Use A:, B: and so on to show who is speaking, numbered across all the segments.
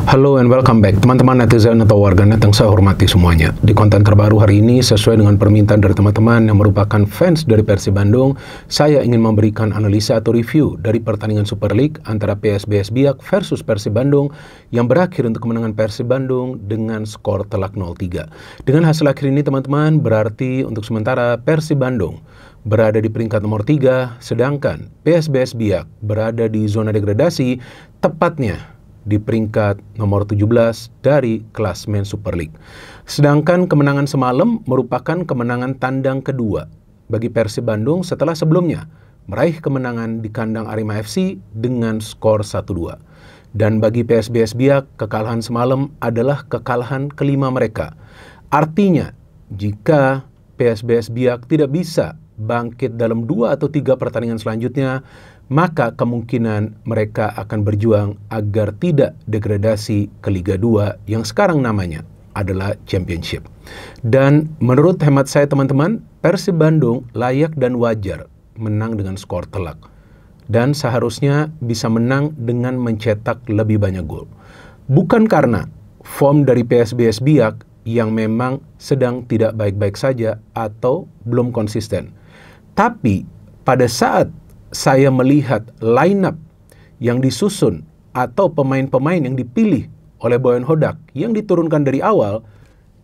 A: Halo and welcome back teman-teman netizen atau warganet yang saya hormati semuanya. Di konten terbaru hari ini, sesuai dengan permintaan dari teman-teman yang merupakan fans dari Persib Bandung, saya ingin memberikan analisa atau review dari pertandingan Super League antara PSBS Biak versus Persib Bandung yang berakhir untuk kemenangan Persib Bandung dengan skor telak 0-3. Dengan hasil akhir ini teman-teman, berarti untuk sementara Persib Bandung berada di peringkat nomor 3, sedangkan PSBS Biak berada di zona degradasi, tepatnya di peringkat nomor 17 dari klasmen Super League. Sedangkan kemenangan semalam merupakan kemenangan tandang kedua bagi Persib Bandung setelah sebelumnya meraih kemenangan di kandang Arema FC dengan skor 1-2. Dan bagi PSBS Biak, kekalahan semalam adalah kekalahan kelima mereka. Artinya, jika PSBS Biak tidak bisa bangkit dalam 2 atau 3 pertandingan selanjutnya, maka kemungkinan mereka akan berjuang agar tidak degradasi ke Liga 2 yang sekarang namanya adalah Championship. Dan menurut hemat saya teman-teman, Persib Bandung layak dan wajar menang dengan skor telak. Dan seharusnya bisa menang dengan mencetak lebih banyak gol. Bukan karena form dari PSBS Biak yang memang sedang tidak baik-baik saja atau belum konsisten. Tapi pada saat saya melihat line up yang disusun atau pemain-pemain yang dipilih oleh Boyan Hodak yang diturunkan dari awal,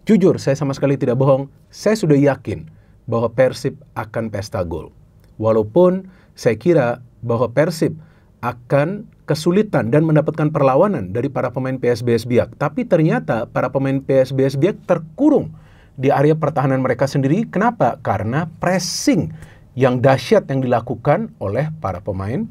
A: jujur saya sama sekali tidak bohong, saya sudah yakin bahwa Persib akan pesta gol. Walaupun saya kira bahwa Persib akan kesulitan dan mendapatkan perlawanan dari para pemain PSBS Biak, tapi ternyata para pemain PSBS Biak terkurung di area pertahanan mereka sendiri. Kenapa? Karena pressing yang dahsyat yang dilakukan oleh para pemain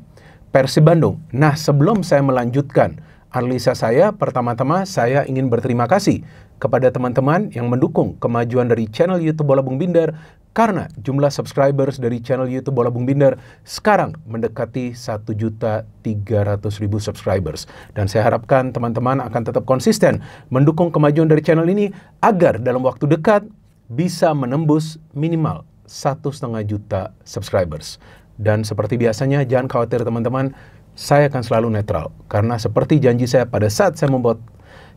A: Persib Bandung. Nah, sebelum saya melanjutkan analisa saya, pertama-tama saya ingin berterima kasih kepada teman-teman yang mendukung kemajuan dari channel YouTube Bola Bung Binder, karena jumlah subscribers dari channel YouTube Bola Bung Binder sekarang mendekati 1.300.000 subscribers. Dan saya harapkan teman-teman akan tetap konsisten mendukung kemajuan dari channel ini agar dalam waktu dekat bisa menembus minimal 1,5 juta subscribers. Dan seperti biasanya, jangan khawatir teman-teman, saya akan selalu netral. Karena seperti janji saya pada saat saya membuat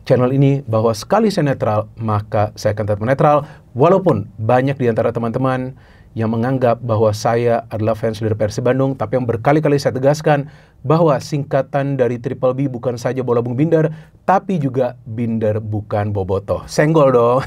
A: channel ini, bahwa sekali saya netral, maka saya akan tetap netral. Walaupun banyak di antara teman-teman yang menganggap bahwa saya adalah fans dari Persib Bandung, tapi yang berkali-kali saya tegaskan bahwa singkatan dari Triple B bukan saja Bola Bung Binder, tapi juga Binder bukan Bobotoh. Senggol dong.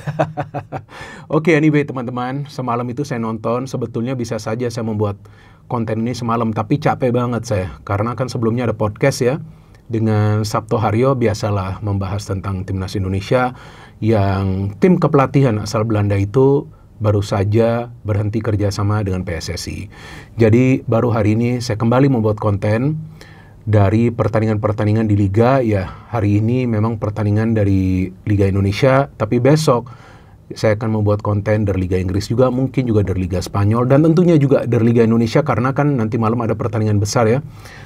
A: Oke, anyway teman-teman, semalam itu saya nonton, sebetulnya bisa saja saya membuat konten ini semalam, tapi capek banget saya, karena kan sebelumnya ada podcast ya, dengan Sabto Haryo, biasalah membahas tentang Timnas Indonesia, yang tim kepelatihan asal Belanda itu baru saja berhenti kerjasama dengan PSSI. Jadi baru hari ini saya kembali membuat konten dari pertandingan-pertandingan di Liga. Ya, hari ini memang pertandingan dari Liga Indonesia, tapi besok saya akan membuat konten dari Liga Inggris juga, mungkin juga dari Liga Spanyol, dan tentunya juga dari Liga Indonesia, karena kan nanti malam ada pertandingan besar ya,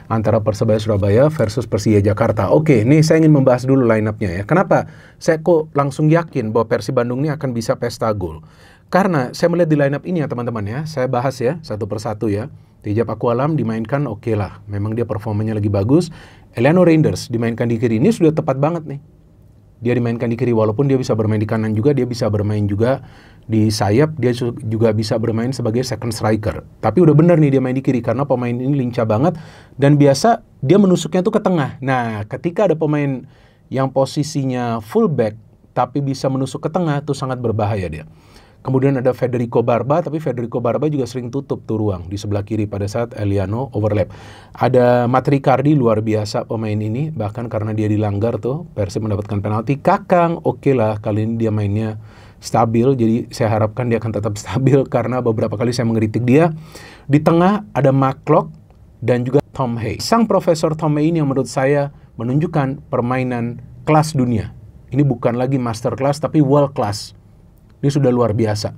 A: antara Persebaya Surabaya versus Persija Jakarta. Oke, nih saya ingin membahas dulu line-up-nya ya. Kenapa saya kok langsung yakin bahwa Persib Bandung ini akan bisa pesta gol? Karena saya melihat di line-up ini ya teman-teman ya, saya bahas ya satu persatu ya. Tijab Akualam dimainkan oke lah, memang dia performanya lagi bagus. Eliano Reinders dimainkan di kiri, ini sudah tepat banget nih. Dia dimainkan di kiri, walaupun dia bisa bermain di kanan juga, dia bisa bermain juga di sayap, dia juga bisa bermain sebagai second striker. Tapi udah bener nih dia main di kiri, karena pemain ini lincah banget, dan biasa dia menusuknya tuh ke tengah. Nah, ketika ada pemain yang posisinya fullback, tapi bisa menusuk ke tengah, tuh sangat berbahaya dia. Kemudian ada Federico Barba, tapi Federico Barba juga sering tutup tuh ruang di sebelah kiri pada saat Eliano overlap. Ada Mat Ricardi, luar biasa pemain ini, bahkan karena dia dilanggar tuh, Persib mendapatkan penalti. Kakang, oke lah, kali ini dia mainnya stabil, jadi saya harapkan dia akan tetap stabil, karena beberapa kali saya mengkritik dia. Di tengah ada McClough dan juga Tom Hay. Sang Profesor Tom Hay ini yang menurut saya menunjukkan permainan kelas dunia. Ini bukan lagi master class, tapi world class. Ini sudah luar biasa.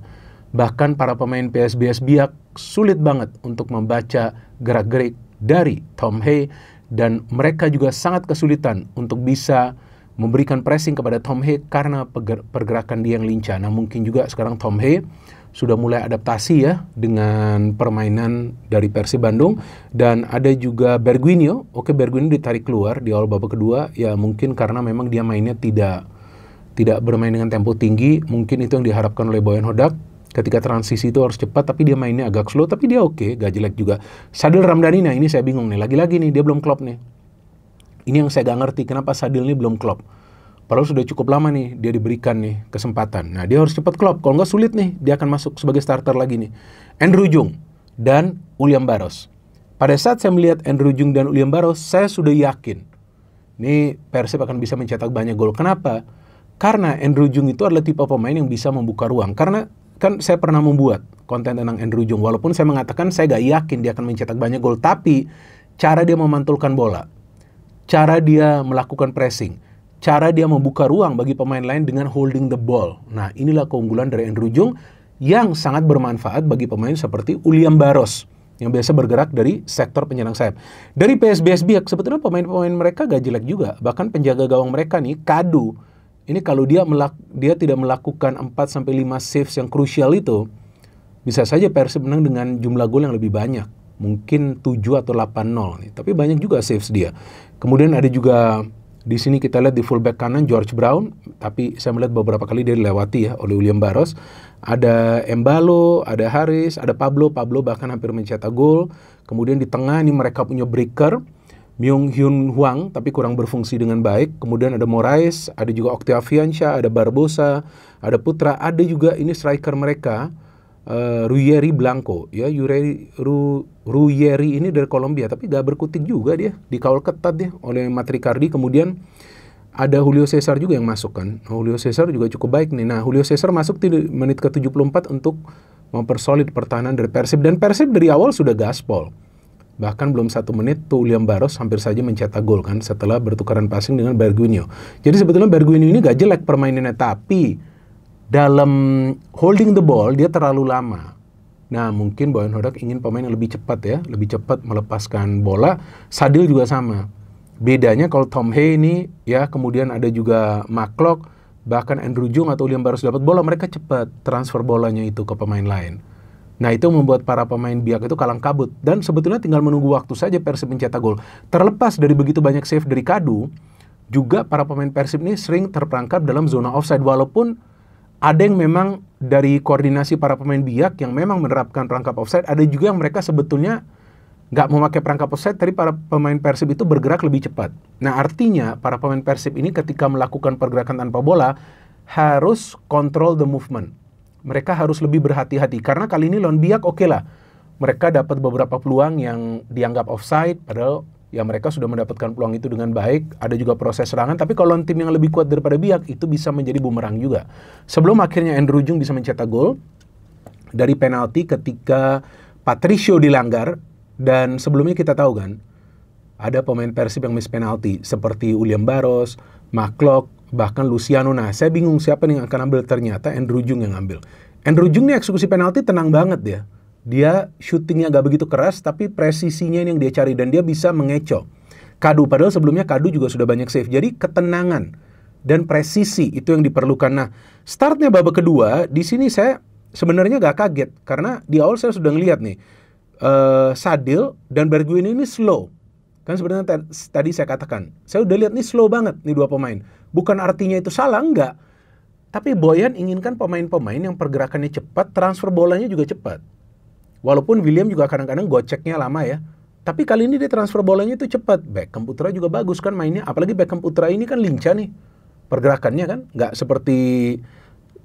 A: Bahkan para pemain PSBS Biak sulit banget untuk membaca gerak-gerik dari Tom Hay, dan mereka juga sangat kesulitan untuk bisa memberikan pressing kepada Tom Hay karena pergerakan dia yang lincah. Nah, mungkin juga sekarang Tom Hay sudah mulai adaptasi ya dengan permainan dari Persib Bandung. Dan ada juga Bergwinio. Oke, Bergwinio ditarik keluar di awal babak kedua, ya mungkin karena memang dia mainnya tidak bermain dengan tempo tinggi. Mungkin itu yang diharapkan oleh Boyan Hodak. Ketika transisi itu harus cepat, tapi dia mainnya agak slow, tapi dia oke, gak jelek juga. Sadil Ramdhani, nah ini saya bingung nih, lagi-lagi nih dia belum klop nih. Ini yang saya gak ngerti, kenapa Sadil ini belum klop. Padahal sudah cukup lama nih dia diberikan nih kesempatan. Nah dia harus cepat klop, kalau nggak sulit nih dia akan masuk sebagai starter lagi nih. Andrew Jung dan William Barros. Pada saat saya melihat Andrew Jung dan William Barros, saya sudah yakin nih Persib akan bisa mencetak banyak gol. Kenapa? Karena Andrew Jung itu adalah tipe pemain yang bisa membuka ruang. Karena kan saya pernah membuat konten tentang Andrew Jung, walaupun saya mengatakan saya gak yakin dia akan mencetak banyak gol, tapi cara dia memantulkan bola, cara dia melakukan pressing, cara dia membuka ruang bagi pemain lain dengan holding the ball. Nah inilah keunggulan dari Andrew Jung yang sangat bermanfaat bagi pemain seperti William Barros yang biasa bergerak dari sektor penyerang sayap. Dari PSBS Biak, sebetulnya pemain-pemain mereka gak jelek juga, bahkan penjaga gawang mereka nih, Kadu. Ini kalau dia tidak melakukan 4-5 saves yang krusial itu, bisa saja Persib menang dengan jumlah gol yang lebih banyak. Mungkin 7 atau 8-0 nih. Tapi banyak juga saves dia. Kemudian ada juga di sini kita lihat di fullback kanan George Brown, tapi saya melihat beberapa kali dia dilewati ya oleh William Barros. Ada Embalo, ada Haris, ada Pablo bahkan hampir mencetak gol. Kemudian di tengah ini mereka punya breaker Myung Hyun Hwang, tapi kurang berfungsi dengan baik. Kemudian ada Moraes, ada juga Octaviansyah, ada Barbosa, ada Putra, ada juga ini striker mereka, Ruggieri Blanco. Ya, Ruggieri ini dari Kolombia, tapi gak berkutik juga dia, dikawal ketat dia oleh Matricardi. Kemudian ada Julio Cesar juga yang masuk kan. Julio Cesar juga cukup baik nih. Nah, Julio Cesar masuk di menit ke-74 untuk mempersolid pertahanan dari Persib. Dan Persib dari awal sudah gaspol. Bahkan belum 1 menit tuh William Barros hampir saja mencetak gol kan setelah bertukaran passing dengan Bergwinio. Jadi sebetulnya Bergwinio ini gak jelek permainannya, tapi dalam holding the ball dia terlalu lama. Nah mungkin Boyan Hodak ingin pemain yang lebih cepat ya, lebih cepat melepaskan bola. Sadil juga sama. Bedanya kalau Tom Hey ini ya, kemudian ada juga McLeod, bahkan Andrew Jung atau William Barros dapat bola, mereka cepat transfer bolanya itu ke pemain lain. Nah itu membuat para pemain Biak itu kalang kabut. Dan sebetulnya tinggal menunggu waktu saja Persib mencetak gol. Terlepas dari begitu banyak save dari Kadu, juga para pemain Persib ini sering terperangkap dalam zona offside. Walaupun ada yang memang dari koordinasi para pemain Biak yang memang menerapkan perangkap offside, ada juga yang mereka sebetulnya nggak memakai perangkap offside, tapi para pemain Persib itu bergerak lebih cepat. Nah artinya para pemain Persib ini ketika melakukan pergerakan tanpa bola harus control the movement. Mereka harus lebih berhati-hati, karena kali ini lawan Biak oke lah. Mereka dapat beberapa peluang yang dianggap offside, padahal ya mereka sudah mendapatkan peluang itu dengan baik. Ada juga proses serangan, tapi kalau tim yang lebih kuat daripada Biak, itu bisa menjadi bumerang juga. Sebelum akhirnya Andrew Jung bisa mencetak gol dari penalti ketika Patricio dilanggar, dan sebelumnya kita tahu kan, ada pemain Persib yang miss penalti, seperti William Barros, McLeod, bahkan Luciano. Nah, saya bingung siapa nih yang akan ambil, ternyata Andrew Jung yang ambil. Andrew Jung nih eksekusi penalti tenang banget dia. Dia syutingnya gak begitu keras, tapi presisinya ini yang dia cari, dan dia bisa mengecoh Kadu. Padahal sebelumnya Kadu juga sudah banyak save. Jadi ketenangan dan presisi itu yang diperlukan. Nah, startnya babak kedua, di sini saya sebenarnya gak kaget, karena di awal saya sudah ngeliat nih, Sadil dan Bergwijn ini slow. Kan sebenarnya tadi saya katakan, saya udah lihat nih slow banget nih dua pemain. Bukan artinya itu salah, enggak. Tapi Boyan inginkan pemain-pemain yang pergerakannya cepat, transfer bolanya juga cepat. Walaupun William juga kadang-kadang goceknya lama ya. Tapi kali ini dia transfer bolanya itu cepat. Beckham Putra juga bagus kan mainnya. Apalagi Beckham Putra ini kan lincah nih pergerakannya kan. Nggak seperti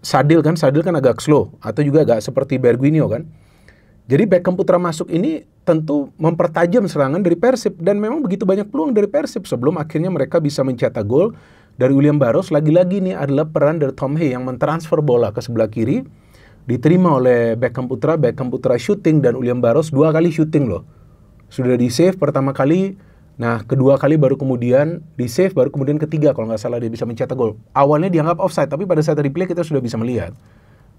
A: Sadil kan. Sadil kan agak slow. Atau juga nggak seperti Bergwinio kan. Jadi Beckham Putra masuk ini tentu mempertajam serangan dari Persib. Dan memang begitu banyak peluang dari Persib sebelum akhirnya mereka bisa mencetak gol dari William Barros. Lagi-lagi ini adalah peran dari Tom Hey yang mentransfer bola ke sebelah kiri. Diterima oleh Beckham Putra shooting, dan William Barros 2 kali shooting loh. Sudah di save pertama kali, nah kedua kali baru kemudian di save, baru kemudian ketiga kalau nggak salah dia bisa mencetak gol. Awalnya dianggap offside, tapi pada saat replay kita sudah bisa melihat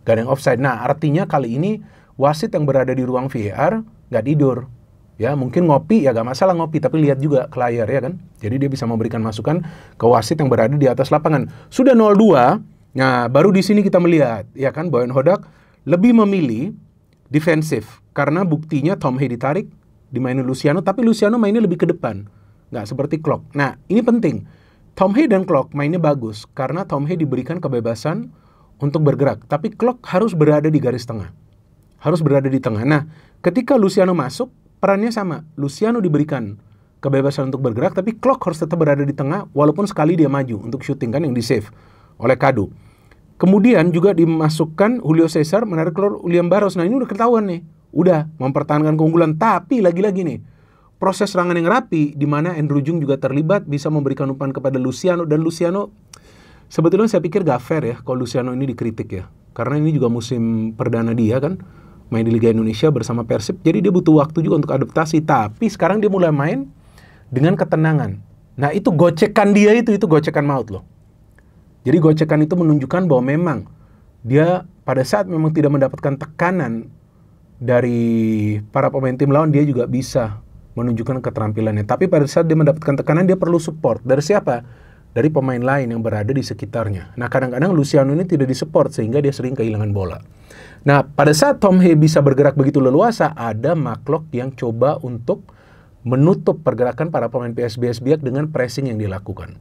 A: gak ada yang offside. Nah artinya kali ini wasit yang berada di ruang VAR nggak tidur. Ya mungkin ngopi, ya gak masalah ngopi, tapi lihat juga ke layar ya kan. Jadi dia bisa memberikan masukan ke wasit yang berada di atas lapangan. Sudah 0-2. Nah, baru di sini kita melihat, ya kan, Boyan Hodak lebih memilih defensif. Karena buktinya Tom Hay ditarik, dimainin Luciano, tapi Luciano mainnya lebih ke depan. Nggak seperti Klok. Nah, ini penting. Tom Hay dan Klok mainnya bagus, karena Tom Hay diberikan kebebasan untuk bergerak. Tapi Klok harus berada di garis tengah. Harus berada di tengah. Nah, ketika Luciano masuk, perannya sama. Luciano diberikan kebebasan untuk bergerak, tapi Klok harus tetap berada di tengah, walaupun sekali dia maju untuk syuting kan yang di-save oleh Kadu. Kemudian juga dimasukkan Julio Cesar, menarik keluar William Barros. Nah, ini udah ketahuan nih. Udah mempertahankan keunggulan, tapi lagi-lagi nih, proses serangan yang rapi, di mana Andrew Jung juga terlibat, bisa memberikan umpan kepada Luciano, dan Luciano, sebetulnya saya pikir gak fair ya, kalau Luciano ini dikritik ya. Karena ini juga musim perdana dia kan, main di Liga Indonesia bersama Persib, jadi dia butuh waktu juga untuk adaptasi, tapi sekarang dia mulai main dengan ketenangan. Nah, itu gocekan dia itu gocekan maut loh. Jadi gocekan itu menunjukkan bahwa memang dia pada saat memang tidak mendapatkan tekanan dari para pemain tim lawan, dia juga bisa menunjukkan keterampilannya. Tapi pada saat dia mendapatkan tekanan, dia perlu support. Dari siapa? Dari pemain lain yang berada di sekitarnya. Nah, kadang-kadang Luciano ini tidak disupport, sehingga dia sering kehilangan bola. Nah, pada saat Tom Hay bisa bergerak begitu leluasa, ada Mark yang coba untuk menutup pergerakan para pemain PSBS Biak dengan pressing yang dilakukan.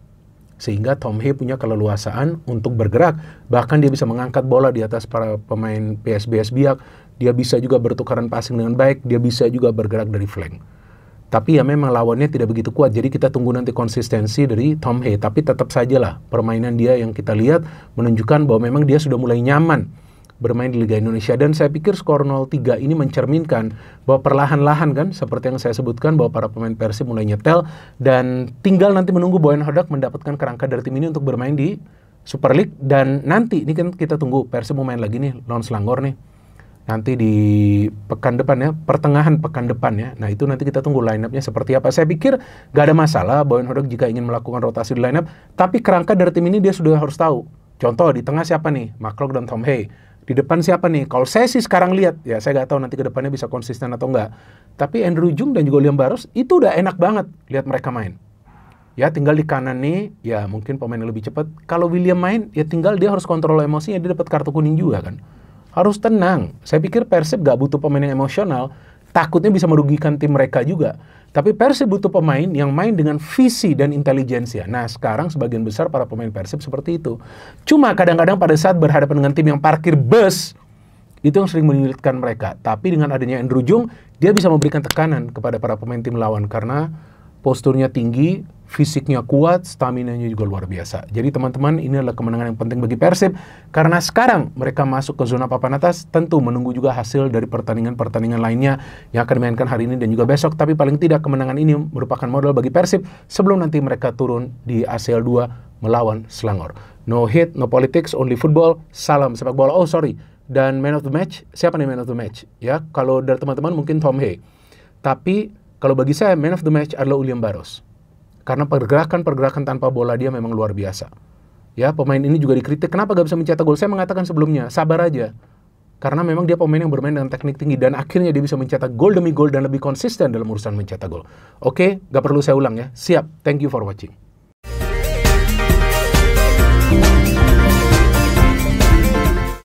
A: Sehingga Tom Hay punya keleluasaan untuk bergerak. Bahkan dia bisa mengangkat bola di atas para pemain PSBS Biak. Dia bisa juga bertukaran passing dengan baik. Dia bisa juga bergerak dari flank. Tapi ya memang lawannya tidak begitu kuat. Jadi kita tunggu nanti konsistensi dari Tom Hay. Tapi tetap sajalah permainan dia yang kita lihat menunjukkan bahwa memang dia sudah mulai nyaman bermain di Liga Indonesia. Dan saya pikir skor 0-3 ini mencerminkan bahwa perlahan-lahan kan, seperti yang saya sebutkan, bahwa para pemain Persib mulai nyetel, dan tinggal nanti menunggu Boyan Hodak mendapatkan kerangka dari tim ini untuk bermain di Super League. Dan nanti, ini kan kita tunggu, Persib mau main lagi nih, lawan Selangor nih. Nanti di pekan depan ya, pertengahan pekan depan ya. Nah, itu nanti kita tunggu line-up-nya seperti apa. Saya pikir gak ada masalah Boyan Hodak jika ingin melakukan rotasi di line-up, tapi kerangka dari tim ini dia sudah harus tahu. Contoh, di tengah siapa nih? Mark dan Tom Hay. Di depan siapa nih? Kalau saya sih sekarang lihat, ya saya nggak tahu nanti ke depannya bisa konsisten atau enggak. Tapi Andrew Jung dan juga William Barros, itu udah enak banget lihat mereka main. Ya tinggal di kanan nih, ya mungkin pemain yang lebih cepat. Kalau William main, ya tinggal dia harus kontrol emosinya, dia dapat kartu kuning juga kan. Harus tenang. Saya pikir Persib nggak butuh pemain yang emosional, takutnya bisa merugikan tim mereka juga. Tapi Persib butuh pemain yang main dengan visi dan intelijensia. Nah, sekarang sebagian besar para pemain Persib seperti itu. Cuma kadang-kadang pada saat berhadapan dengan tim yang parkir bus, itu yang sering menyulitkan mereka. Tapi dengan adanya Andrew Jung, dia bisa memberikan tekanan kepada para pemain tim lawan. Karena posturnya tinggi, fisiknya kuat, stamina-nya juga luar biasa. Jadi teman-teman, ini adalah kemenangan yang penting bagi Persib. Karena sekarang mereka masuk ke zona papan atas, tentu menunggu juga hasil dari pertandingan-pertandingan lainnya yang akan dimainkan hari ini dan juga besok. Tapi paling tidak kemenangan ini merupakan modal bagi Persib sebelum nanti mereka turun di ACL 2 melawan Selangor. No hate, no politics, only football. Salam sepak bola. Oh sorry, dan man of the match, siapa nih man of the match? Ya, kalau dari teman-teman mungkin Tom Hay. Tapi kalau bagi saya man of the match adalah William Barros. Karena pergerakan-pergerakan tanpa bola dia memang luar biasa. Ya, pemain ini juga dikritik, kenapa gak bisa mencetak gol? Saya mengatakan sebelumnya, sabar aja. Karena memang dia pemain yang bermain dengan teknik tinggi, dan akhirnya dia bisa mencetak gol demi gol dan lebih konsisten dalam urusan mencetak gol. Oke, gak perlu saya ulang ya. Siap, thank you for watching.